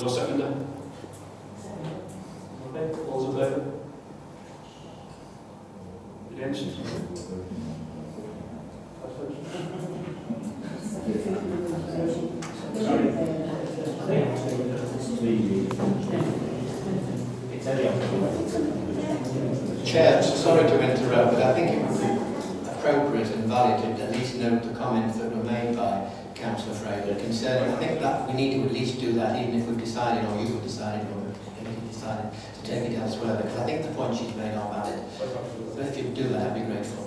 there a seconder? Okay, all's in favour? Against? Chair, sorry to interrupt, but I think it would be appropriate and valid to at least note the comments that were made by Councillor Fraser concerning. I think that we need to at least do that, even if we've decided, or you have decided, or the committee decided to take it elsewhere, because I think the points she's made are valid. So if you do that, I'd be grateful.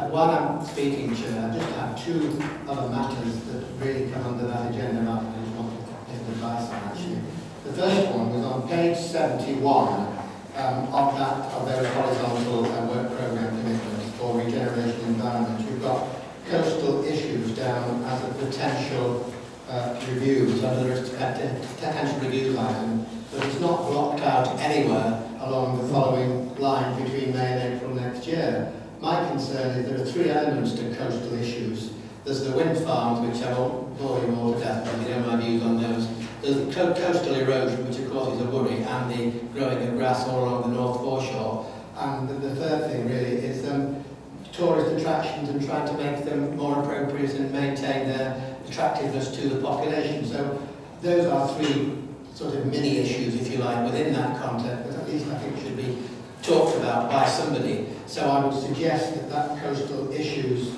While I'm speaking, Chair, I just have two other matters that really come under that agenda item I just want to give advice on, actually. The first one was on page 71 of those horizontal work programme commitments for regeneration environment. You've got coastal issues down as a potential review, under the potential review item, but it's not blocked out anywhere along the following line between May and April next year. My concern is there are three elements to coastal issues. There's the wind farms, which I won't bore you all to death, but you know my views on those. There's the coastal erosion, which of course is a worry, and the growing of grass all along the north foreshore. And the third thing really is tourist attractions and trying to make them more appropriate and maintain their attractiveness to the population. So those are three sort of mini issues, if you like, within that context, but at least I think should be talked about by somebody. So I would suggest that coastal issues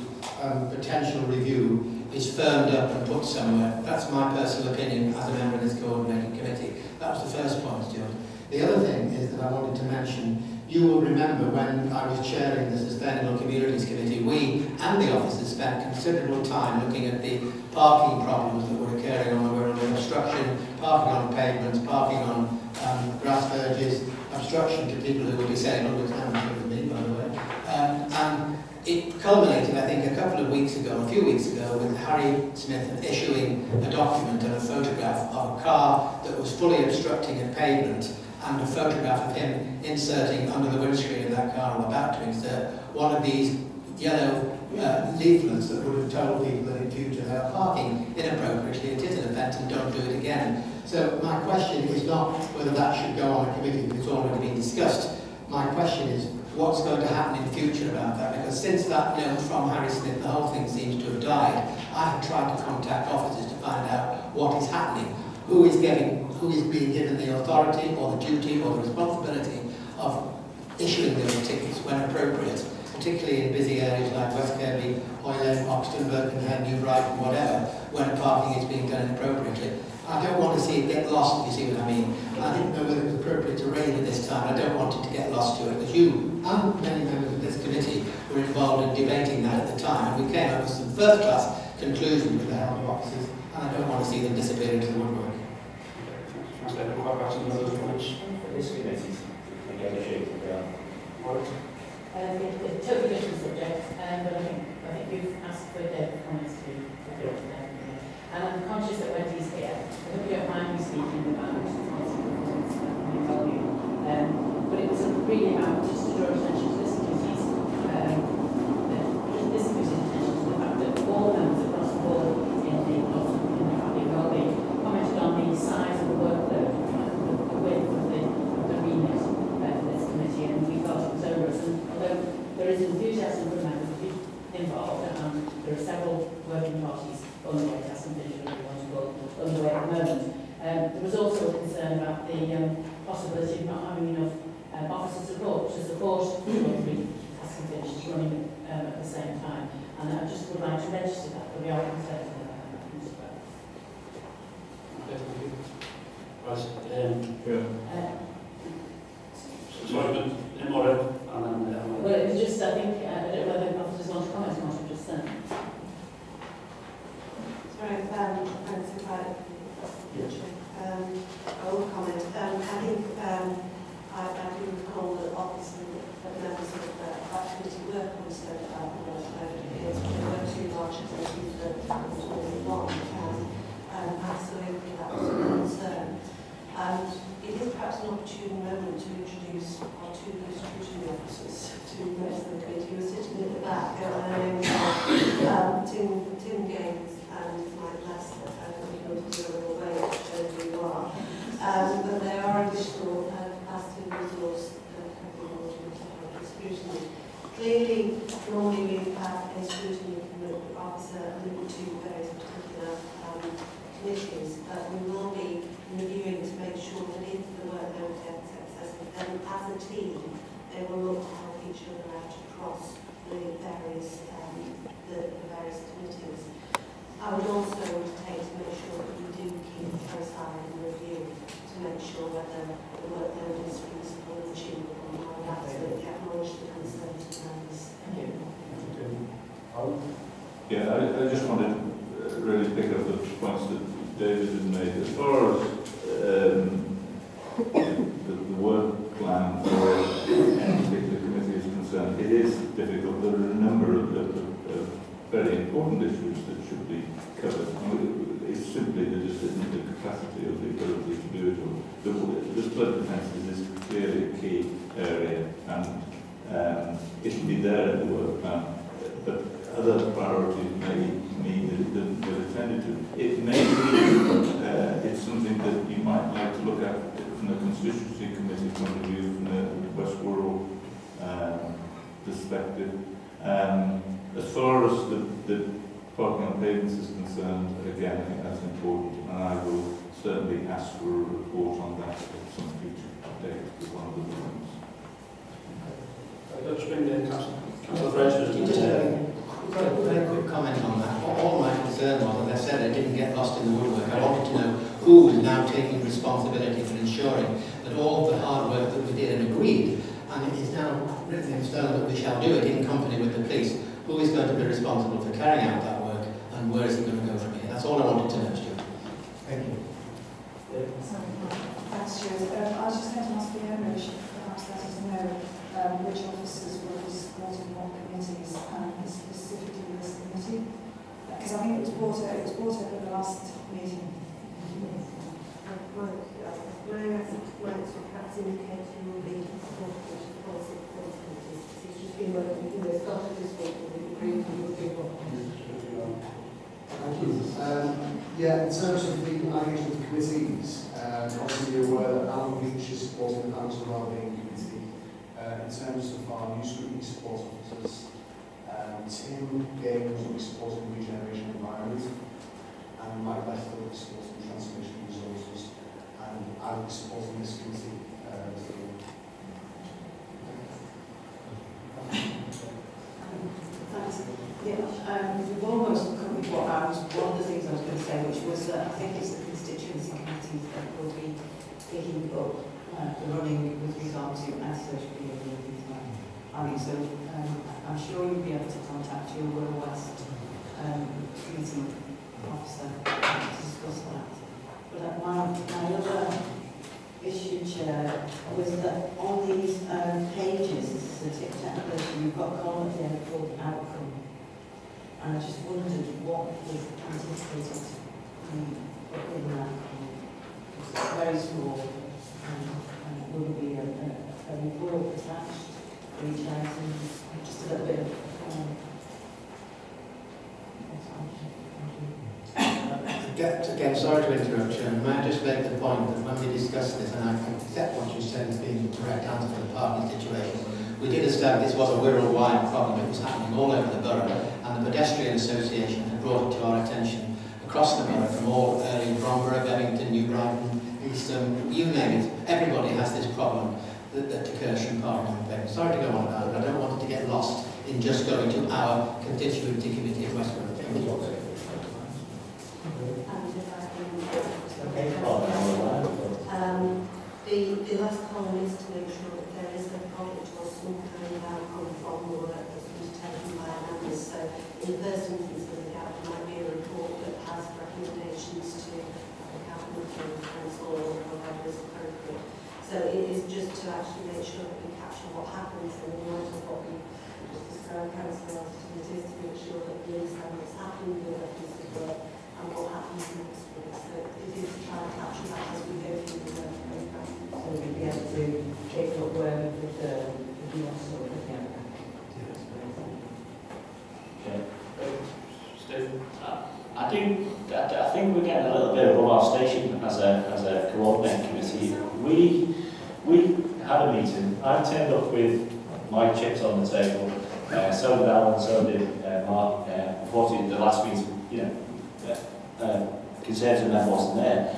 potential review is firmed up and put somewhere. That's my personal opinion as a member of this coordinating committee. That was the first point, Stuart. The other thing is that I wanted to mention, you will remember when I was chairing the Sustainable Communities Committee, we and the officers spent considerable time looking at the parking problems that were occurring on the Wirral, obstruction, parking on pavements, parking on grass verges, obstruction to people who were disabled, which now includes me, by the way. And it culminated, I think, a few weeks ago, with Harry Smith issuing a document and a photograph of a car that was fully obstructing a pavement, and a photograph of him inserting under the windscreen of that car, or about to insert, one of these yellow leaflets that would have told people that in future they are parking inappropriately, it is an offence and don't do it again. So my question is not whether that should go on a committee, because it's already been discussed. My question is, what's going to happen in future about that? Because since that note from Harry Smith, the whole thing seems to have died. I have tried to contact officers to find out what is happening, who is being given the authority or the duty or the responsibility of issuing those tickets when appropriate, particularly in busy areas like West Kirby, Hoyland, Oxton, Birkenhead, New Brighton, whatever, when parking is being done inappropriately. I don't want to see it get lost, if you see what I mean. I didn't know whether it was appropriate to raise it this time. I don't want it to get lost to it, because you and many members of this committee were involved in debating that at the time, and we came up with some first-class conclusions with the help of officers, and I don't want to see them disappear into the woodwork. Translator, quite back to those points. This committee negotiating It's a totally different subject, but I think you've asked for David comments to be and I'm conscious that Wendy's here. I hope you don't mind me speaking about volume. But it was really about just to draw attention to this committee's attention to the fact that all members across the board in the family wellbeing commented on the size of the workload, the width of the remit for this committee, and we felt it was over us. And although there is enthusiasm from members to be involved, and there are several working parties on the way to some vision of on the way at the moment. There was also a concern about the possibility of not having enough officer support to support all three task and finishes running at the same time. And I just would like to register that, but we are concerned that that happens. Okay, thank you. Right. Sorry, but more and then. Well, it was just, I think, I don't know whether officers want to comment on what I've just said. Sorry, I will comment. I think I do recall that officers and members of that committee were concerned about the workload. There were two large committees that was really long, and absolutely that was a concern. And it is perhaps an opportune moment to introduce our two acknowledge the capacity and resource that have been brought into public scrutiny. Clearly, normally we have a scrutiny officer linked to various particular committees, but we will be reviewing to make sure that if the workload gets excessive, then as a team, they will look to help each other out across the various committees. I would also take to make sure that we do keep a close eye and review to make sure whether the workload is feasible and achievable. And I would absolutely acknowledge the concerns of members. Yeah, I just wanted to really pick up the points that David had made. As far as the work plan for any particular committee is concerned, it is difficult. There are a number of very important issues that should be covered. It's simply there just isn't the capacity or the ability to do it all. The flood defences is clearly a key area, and it should be there in the work plan. But other priorities may mean that it doesn't get attended to. It may be it's something that you might like to look at from the constituency committee point of view, from the West Wirral perspective. As far as the parking on pavements is concerned, again, I think that's important, and I will certainly ask for a report on that at some future date with one of the meetings. I'll just bring in Councillor Fraser. Just a very quick comment on that. All my concern was, as I said, I didn't get lost in the woodwork. I wanted to know who is now taking responsibility for ensuring that all of the hard work that we did and agreed, and it is now written in stone that we shall do it in company with the police, who is going to be responsible for carrying out that work, and where is it going to go from here? That's all I wanted to know, Stuart. Thank you. Thanks, Stuart. I was just going to ask the owner if she perhaps let us know which officers will be supporting what committees, and specifically this committee. Because I think it was brought up at the last meeting. Right, perhaps indicate who will be supporting the policy committees. It's just been working, started this week with the agreement with people. Thank you. Yeah, in terms of the allocation of committees, obviously you're aware that Alan Beach is supporting the Financial Wellbeing Committee. In terms of our new scrutiny support officers, Tim Gaines will be supporting the regeneration environment, and Mike Lester will be supporting transformation resources, and I will be supporting this committee. Thanks. Yeah, we've almost covered one of the things I was going to say, which was that I think it's the constituency committees that will be picking up the running with regard to antisocial behaviour and things like that. I mean, so I'm sure you'll be able to contact your Wirral West committee officer to discuss that. But my other issue, Chair, was that on these pages, this is a technical issue, you've got a column at the end called outcome. And I just wondered what was anticipated in that. It's very small, and will be a report attached for each item, just a little bit of Again, sorry to interrupt you, may I just make the point that when we discussed this, and I accept what you said as being the correct answer for the parking situation, we did establish this was a Wirral-wide problem. It was happening all over the borough, and the Pedestrian Association had brought it to our attention across the borough, from all early Bromborough, Bevington, New Brighton, Eastham, you name it. Everybody has this problem that occurs from parking on pavement. Sorry to go on about it, but I don't want it to get lost in just going to our constituency committee at Westborough. Thank you. The last column is to make sure that there is a project or some kind of outcome from the work that's been taken by our members. So in the first instance of the gap, there might be a report that has recommendations to the cabinet or council or whatever is appropriate. So it is just to actually make sure that we capture what happens in the light of what we just described, council, it is to make sure that we understand what's happening with that piece of work and what happens next week. So it is to try and capture that as we go through the work programme. so we'll be able to pick up where the US sort of again. Stephen? I think we're getting a little bit above our station as a coordinating committee. We We had a meeting. I turned up with my chips on the table. So did Alan, so did Mark. Unfortunately, the last meeting, Conservative member wasn't there.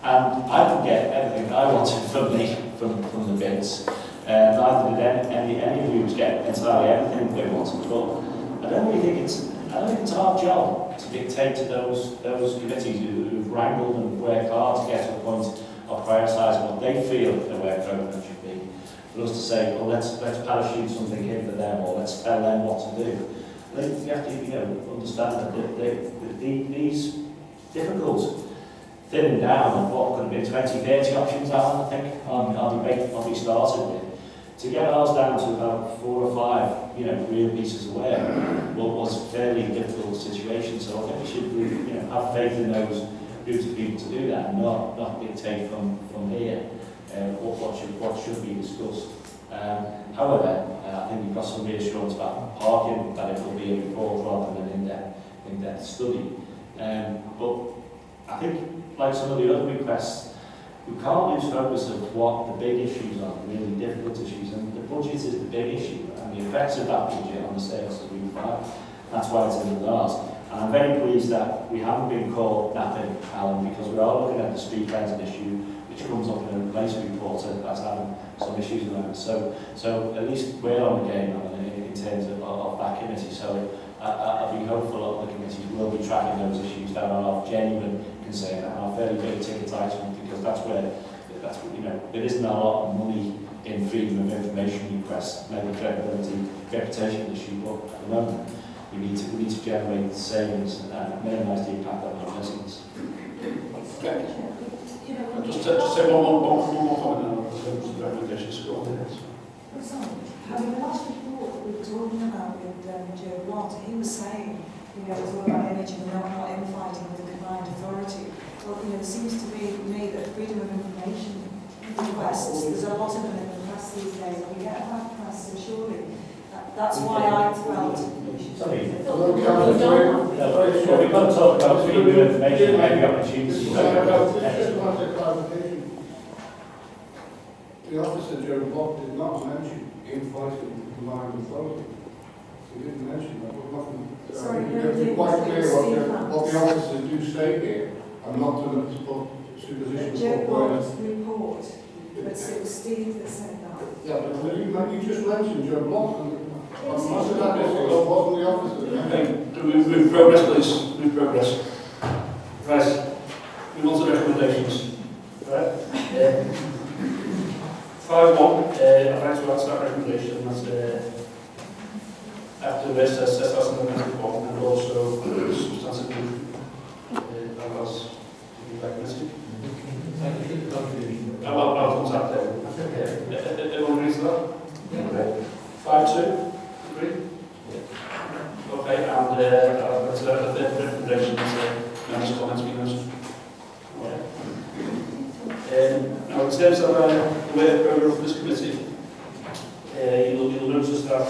And I didn't get everything I wanted from the bits. Neither did any of you get entirely everything they wanted. But I don't really think it's our job to dictate to those committees who've wrangled and worked hard to get to a point of prioritising what they feel their work programme should be. For us to say, well, let's parachute something in for them, or let's tell them what to do. I think you have to understand that these difficult thinning down of what could have been 20, 30 options, Alan, I think, our debate probably started with. To get ours down to about 4 or 5, real pieces of work was a fairly difficult situation. So I think we should, have faith in those groups of people to do that, and not dictate from here what should be discussed. However, I think we've got some reassurance about parking, that it will be a report rather than an in-depth study. But I think, like some of the other requests, we can't lose focus of what the big issues are, the really difficult issues, and the budget is the big issue, and the effects of that budget on the sales of Route 5. That's why it's in the last. And I'm very pleased that we haven't been called napping, Alan, because we are looking at the street rental issue, which comes up in a replacement report that's having some issues around. So at least we're on the game, Alan, in terms of that committee. So I'll be hopeful that the committee will be tracking those issues that are of genuine concern and are fairly big ticket items, because that's where there isn't a lot of money in freedom of information requests, maybe credibility, reputation issue, but at the moment we need to generate savings and minimise the impact on our residents. Okay. Just say one more comment now, because the recommendations go on there. For example, the last report that we were talking about with Joe Blott, he was saying, it's all about energy and not infighting with the combined authority. Well, there seems to me that freedom of information requests, there's a lot of them in the press these days. We get a bad press, so surely that's why I felt. Sorry. We've got to talk about freedom of information and maybe opportunities. Just want a clarification. The officer, Joe Block, did not mention infighting with the combined authority. He didn't mention that. But nothing. Sorry, It's quite clear what the officers do say here. I'm not going to put supposition. Joe Block's report, but it was Steve that said that. Yeah, but you just mentioned Joe Block, and most of that wasn't the officer. Okay, do we move progress, please? Move progress. Right, move on to the recommendations. Right. 5.1, I'd like to ask that recommendation as after this, set out some amendment form, and also substantively that was recommended. I'll contact them. Everyone agrees to that? 5.2, agree? Okay, and that's the third recommendation, members' comments being asked. Now, in terms of the work programme for this committee, you'll notice that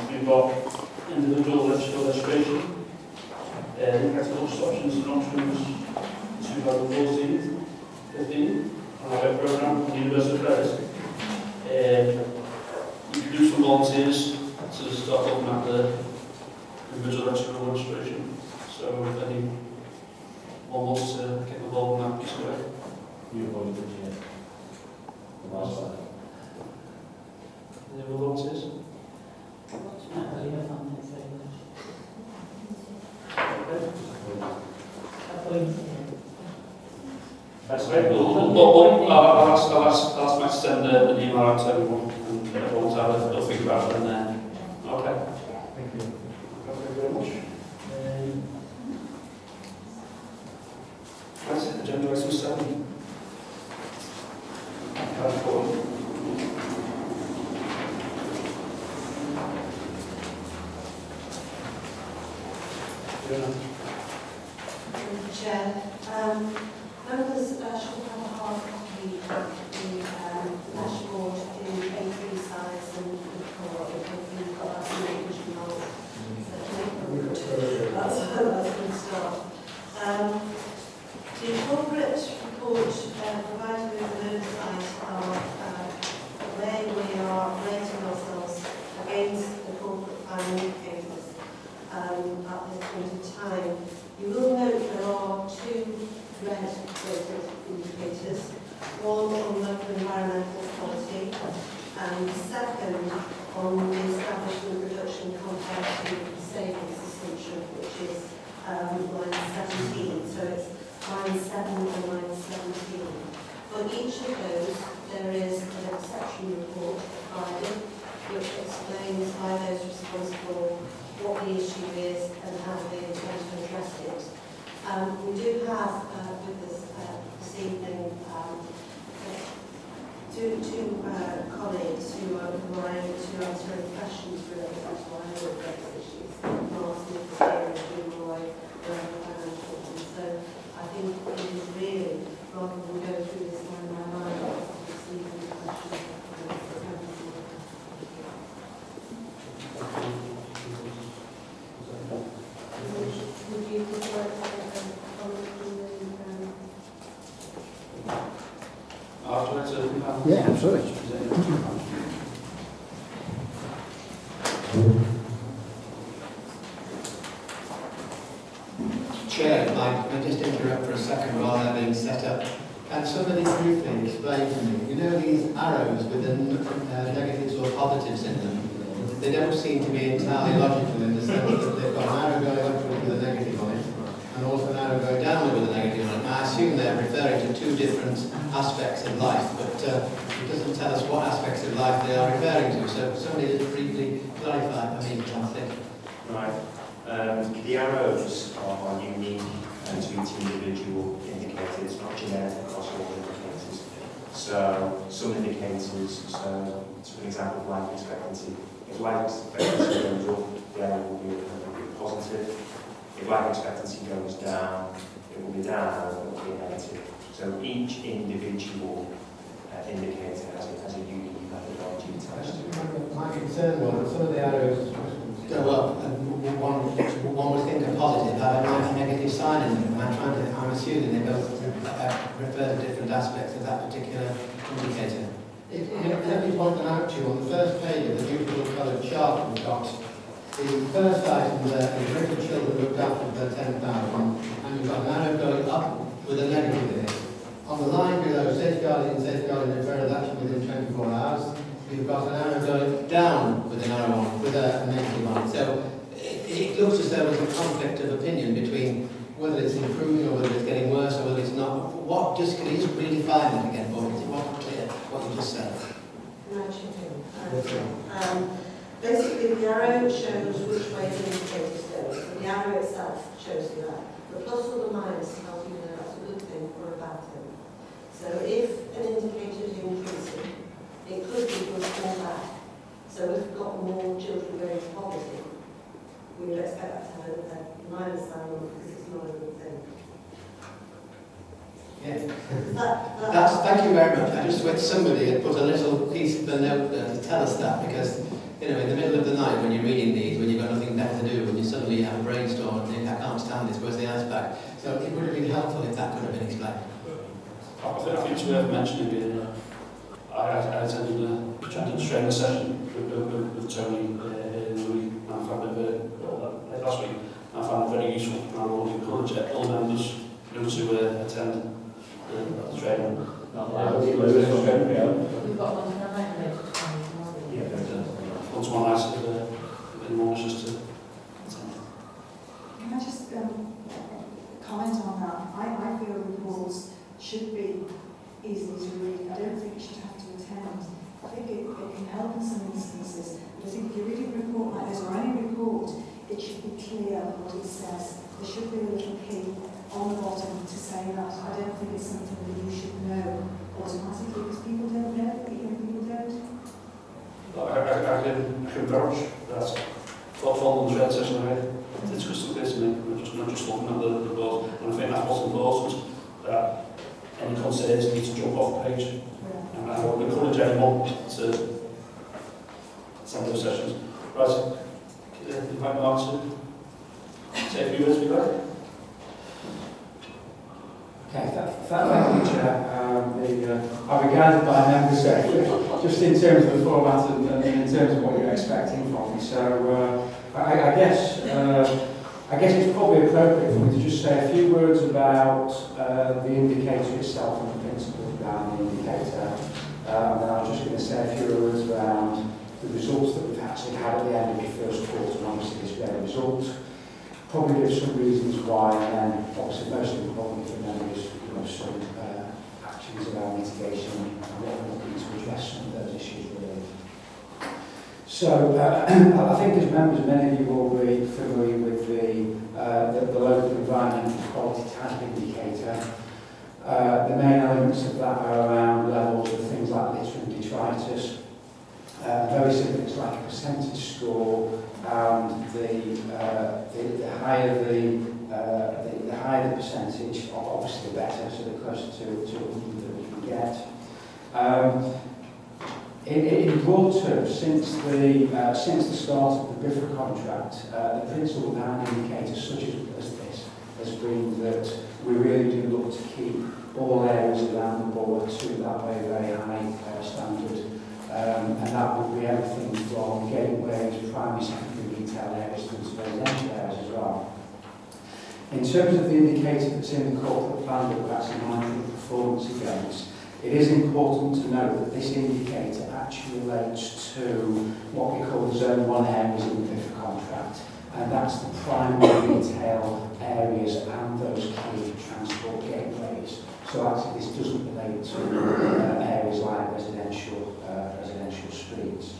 we've got individual legislation, capital options and options 2014, 15, on our work programme, universal credit. You can do some volunteers to start looking at the individual external registration. So if anyone wants to get involved in that piece of work. You avoid it, yeah. The last slide. Any other volunteers? That's great. I'll ask Matt to send an email out to everyone, and everyone to have a little think about it, and then, okay. Thank you. Thank you very much. Right, agenda item 7. Chair, members should have a hard copy of the dashboard in A3 size and colour, because we've got that in English and all. That's a good start. The appropriate this report provides with an oversight of where we are rating ourselves against the corporate plan indicators at this point in time. You will note there are two red rated indicators, one on local environmental quality and second on the establishment reduction compared to the savings assumption, which is line 17. So it's line 7 and line 17. For each of those, there is an exception report provided, which explains why those responsible, what the issue is, and how they intend to address it. We do have with us this evening two colleagues who are able to answer any questions related to why I look at those issues. Mark Smith here and Jim Roy, financial. And so I think it is really, rather than go through this line by line, receive any questions. Would you prefer to comment on the Yeah, absolutely. Chair, I just interrupt for a second while they're being set up. Can somebody briefly explain to me, you know these arrows with the negatives or positives in them? They don't seem to be entirely logical in the sense that they've got an arrow going upward with a negative on it, and also an arrow going downward with a negative on it. Now, I assume they're referring to two different aspects of life, but it doesn't tell us what aspects of life they are referring to. So somebody just briefly clarify for me, Jonathan. Right. The arrows are unique to each individual indicator. It's not generic across all indicators. So some indicators, so for example, life expectancy. If life expectancy goes up, the arrow will be positive. If life expectancy goes down, it will be down, it will be negative. So each individual indicator has a unique methodology attached to it. My concern was that some of the arrows go up, and one would think a positive had a negative sign in them. And I'm assuming they both refer to different aspects of that particular indicator. Let me point them out to you. On the first page of the beautiful coloured chart we've got, the first item there is little children looked after for 10,000, and you've got an arrow going up with a negative in it. On the line below, safeguarding and safeguarding referral action within 24 hours, you've got an arrow going down with an arrow on, with a negative on it. So it looks as though there's a conflict of opinion between whether it's improving or whether it's getting worse or whether it's not. What, just can you just redefine that again for me? Is it more clear what you just said? Basically, the arrow shows which way the indicator is going. So the arrow itself shows you that. The plus or the minus tells you that that's a good thing or a bad thing. So if an indicator is increasing, it could be good or bad. So if we've got more children going to poverty, we would expect that to have a minus sign on it because it's not a good thing. Yeah. Thank you very much. I just wish somebody had put a little piece of a note there to tell us that, because you know, in the middle of the night when you're reading these, when you've got nothing better to do, when you suddenly have a brainstorm and think, I can't stand this, where's the ice bag? So it would have been helpful if that could have been explained. I think it's worth mentioning. I attended a training session with Tony in the week, and I found it last week. I found it very useful, and I would encourage all members to attend the training. We've got one tonight related to One nice in the morning just to attend. Can I just comment on that? I feel reports should be easy to read. I don't think you should have to attend. I think it can help in some instances. But I think if you're reading a report like this, or any report, it should be clear what it says. There should be a little key on the bottom to say that. I don't think it's something that you should know automatically, because people don't know, people don't. I can vouch that following the trade session I had, it's crystal clear to me. We're just not just looking at the board, and I think that's what's important, that any concerns need to jump off the page. And I would encourage anyone to attend those sessions. Right, invite Mark to say a few words, if you like. Okay, that Thank you, Chair. I'll be guided by members, just in terms of the format and in terms of what you're expecting from me. So I guess it's probably appropriate for me to just say a few words about the indicator itself and the principles behind the indicator. And then I'm just going to say a few words around the results that we've actually had at the end of the first quarter, and obviously this better result. Probably give some reasons why, and then obviously most importantly for members, some actions around mitigation and what we're looking to address some of those issues really. So I think as members, many of you will be familiar with the local environmental quality type indicator. The main elements of that are around levels of things like litter and detritus. Very simple, it's like a percentage score, and the higher the percentage, obviously the better, so the closer to 100 that we can get. In broad terms, since the start of the BIFRA contract, the principle behind indicators such as this has been that we really do look to keep all areas around the board to that very high standard. And that would be everything from gateways, primary, secondary retail areas to residential areas as well. In terms of the indicator that's in the corporate plan that we're actually monitoring performance against, it is important to note that this indicator actually relates to what we call the Zone 1 areas in the BIFRA contract, and that's the primary retail areas and those key transport gateways. So actually this doesn't relate to areas like residential streets.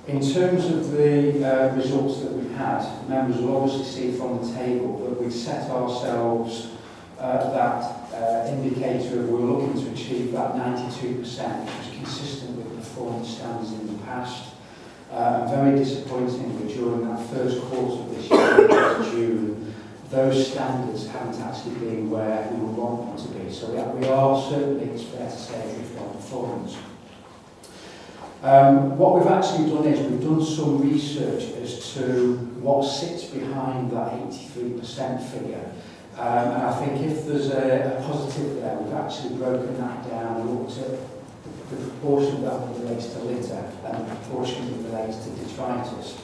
In terms of the results that we've had, members will obviously see from the table that we've set ourselves that indicator of we're looking to achieve that 92%, which is consistent with performance standards in the past. Very disappointingly, during that first quarter of this year, June, those standards haven't actually been where we would want them to be. So we are certainly, it's fair to say, drift on performance. What we've actually done is we've done some research as to what sits behind that 83% figure. And I think if there's a positive there, we've actually broken that down and looked at the proportion that relates to litter and the proportion that relates to detritus.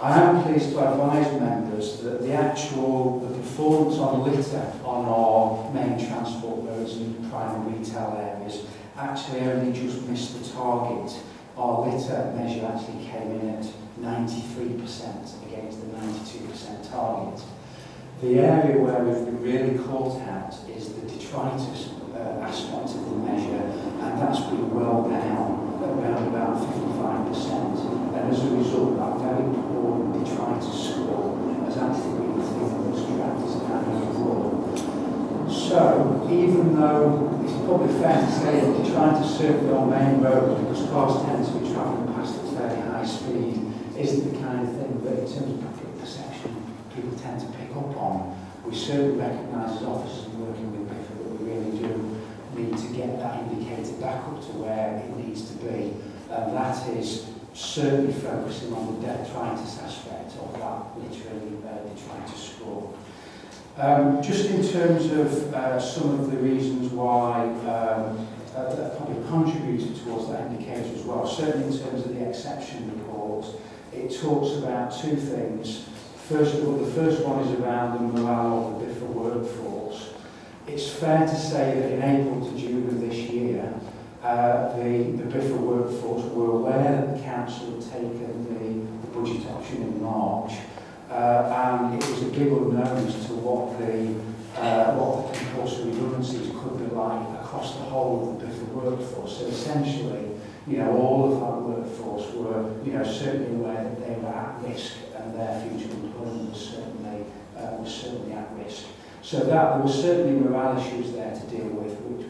I am pleased to advise members that the performance on litter on our main transport roads and primary retail areas actually only just missed the target. Our litter measure actually came in at 93% against the 92% target. The area where we've been really caught out is the detritus aspect of the measure, and that's been well down at around about 55%. And as a result, that very poor detritus score has actually been the thing that's dragged us down overall. So, even though it's probably fair to say that detritus certainly on main roads, because cars tend to be travelling past at fairly high speed, isn't the kind of thing that in terms of public perception people tend to pick up on. We certainly recognise as officers and working with BIFRA that we really do need to get that indicator back up to where it needs to be. And that is certainly focusing on the detritus aspect of that literally detritus score. Just in terms of some of the reasons why that probably contributed towards that indicator as well, certainly in terms of the exception report, it talks about two things. First of all, the first one is around the morale of the BIFRA workforce. It's fair to say that in April to June of this year, the BIFRA workforce were aware that the council had taken the budget option in March, and it was a big unknown as to what the compulsory redundancies could be like across the whole of the BIFRA workforce. So essentially, all of that workforce were, certainly aware that they were at risk and their future employment was certainly at risk. So that there were certainly morale issues there to deal with, which